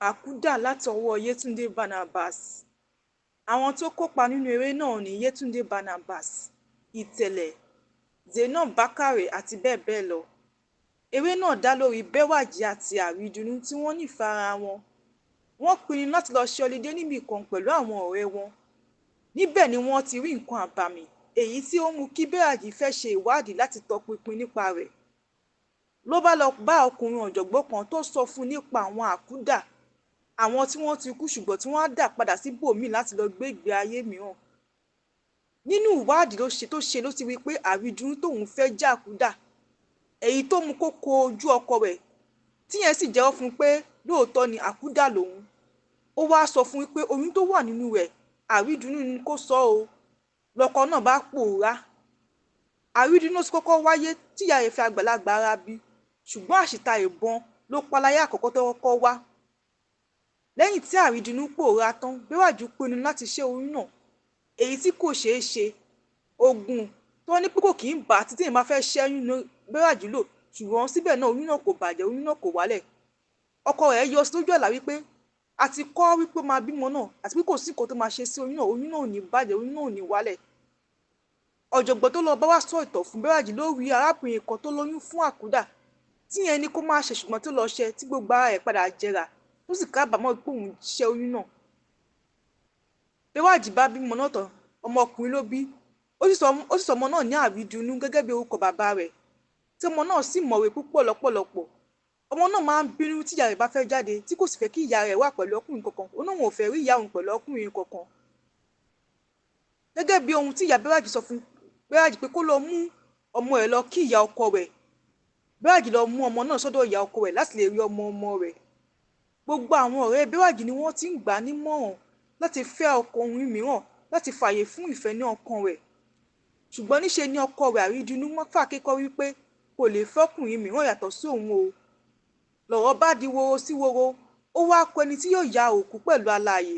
àkúdà láti ọwọ́ Yétúndé Barnabas. Àwọn tó kópa nínú eré náà ní Yétúndé Barnabas, Ìtẹ̀lẹ̀, Zainab Bákàrè àti bẹ́ẹ̀ bẹ́ẹ̀ lọ. Eré náà dá lórí Bẹ́wàjí àti Àrídùnnú tí wọ́n nífẹ̀ẹ́ ara wọn. Wọ́n pinnu láti lọ ṣe ọlidé níbì kan pẹ̀lú àwọn ọ̀rẹ́ wọn. Níbẹ̀ ni wọ́n ti rí nǹkan àbàmì èyí tí ó mú kí Bẹ́wàjí fẹ́ ṣe ìwádìí láti tọpinpin nípa rẹ̀. Ló bá lọ bá ọkùnrin ọ̀jọ̀gbọ́n kan tó sọ fún un nípa àwọn àkúdà, àwọn tí wọ́n ti kú ṣùgbọ́n tí wọ́n á dà padà síbòmíì láti lọ gbé ìgbé ayé mìíràn. Nínú ìwádìí tó ṣe ló ti rí pé Àrídùnnú tóun fẹ́ jẹ́ àkúdà, èyí tó mú kó ko ojú ọkọ rẹ̀, tíyẹn sì jẹ́wọ́ fún un pé lóòótọ́ ni àkúdà lòun. Ó wá sọ fún un pé oyún tó wà nínú rẹ̀ Àrídùnnú ni kó sọ ọ́. Lọ́kọ náà bá pòórá. Àrídùnnú ti kọ́kọ́ wáyé tíyà rẹ̀ fi àgbàlagbà ara bí, ṣùgbọ́n àṣìta ìbọn ló paláyà àkọ́kọ́ tó kọ́kọ́ wá. Lẹ́yìn tí Àrídùnnú pòórá tán, Bẹ́wàjí pinnu láti ṣẹ́ oyún náà, èyí tí kò ṣeé ṣe. Oògùn tó ní pé kò kì í bà á títí èèyàn bá fẹ́ ṣẹ́yún ní Bẹ́wàjí lò, ṣùgbọ́n síbẹ̀ náà oyún náà kò bàjẹ́, oyún náà kò wálẹ̀. Ọkọ rẹ̀ yọ sí lójú àlá wípé a ti kọ́ wípé máa bímọ náà àti pé kò sí nǹkan tó máa ṣe sí oyún náà ò ní bàjẹ́, oyún náà ò ní wálẹ̀. Ọ̀jọ̀gbọ́n tó lọ bá wá sọ ìtàn fún Bẹ́wàjí ló rí arábìnrin kan tó lóyún fún àkúdà, tíyẹn ní kó má ṣe ṣùgbọ́n tó lọ ṣe tí gbogbo ara ẹ̀ padà jẹrà, tó sì kábàámọ̀ pé òun ṣẹ́ oyún náà. Bẹ́wàjí bá bímọ náà tán, ọmọkùnrin ló bí. Ó sì sọ ọmọ náà ní Àrídùnnú gẹ́gẹ́ bí orúkọ bàbá rẹ̀, tí ọmọ náà sì mọ̀wé púpọ̀ lọ́pọ̀lọpọ̀. Ọmọ náà máa ń bínú tí ìyá rẹ̀ bá fẹ́ jáde, tí kò sì fẹ́ kí ìyá rẹ̀ wà pẹ̀lú ọkùnrin kankan. Ó náà ò fẹ́ rí ìyá òun pẹ̀lú ọkùnrin kankan. Gẹ́gẹ́ bí ohun tí ìyá Bẹ́wàjí sọ fún Bẹ́wàjí pé kó lọ mú ọmọ ẹ̀ lọ kí ìyá ọkọ rẹ̀. Bẹ́wàjí lọ mú ọmọ náà sọ́dọ̀ ìyá ọkọ rẹ̀ láti lè rí ọmọ rẹ̀. Gbogbo àwọn ọ̀rẹ́ Bẹ́wàjí ni wọ́n ti ń gbà á nímọ̀ràn láti fẹ́ ọkùnrin mìíràn láti fààyè fún ìfẹ́ ní ọkàn rẹ̀. Ṣùgbọ́n níṣe ni ọkọ rẹ̀ Àrídùnnú fàkékọ́ wípé kò lè fẹ́ ọkùnrin mìíràn yàtọ̀ sí òun o. Lọ̀rọ̀ bá di woro sí woro, ó wá kọ ẹni tí yóò ya òkú pẹ̀lú alààyè.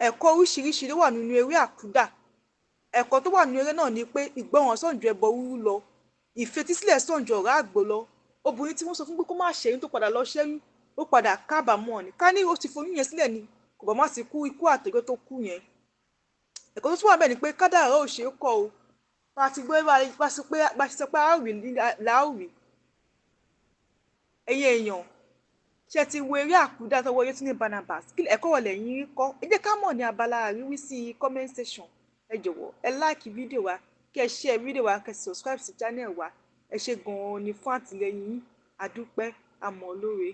Ẹ̀kọ́ oríṣiríṣi ló wà nínú eré àkúdà. Ẹ̀kọ́ tó wà nínú eré náà ni pé ìgbọràn sàn ju ẹbọ rúrú lọ, ìfetísílẹ̀ sàn ju ọ̀rá àgbò lọ. Obìnrin tí wọ́n sọ fún pé kó má ṣẹ́yún tó padà lọ ṣẹ́yún, ó padà kábàámọ̀ ni. Ká ní ó ti foyún yẹn sílẹ̀ ni kò bá má ti kú ikú àtẹ̀gọ́ tó kú yẹn. Ẹ̀kọ́ tó tún wà bẹ́ẹ̀ ni pé kádàrá ò ṣe é kọ́ o. Bá ti gbé bá ṣe pé a ó rí láòrí. Ẹ̀yin èèyàn, ṣé ti wo eré àkúdà tọwọ́ Yétúndé Barnabas? Kí ẹ̀kọ́ wo lẹ̀yin rí kọ́? Ẹ jẹ́ ká mọ̀ ní abala àríwísí comment section. Ẹ jọ̀wọ́ ẹ like fídíò wa, kí ẹ share fídíò wa, kí ẹ subscribe sí channel wa. Ẹ ṣé gan-an ni fún àtìlẹ́yìn yín. A dúpẹ́, a mọ̀ lóore.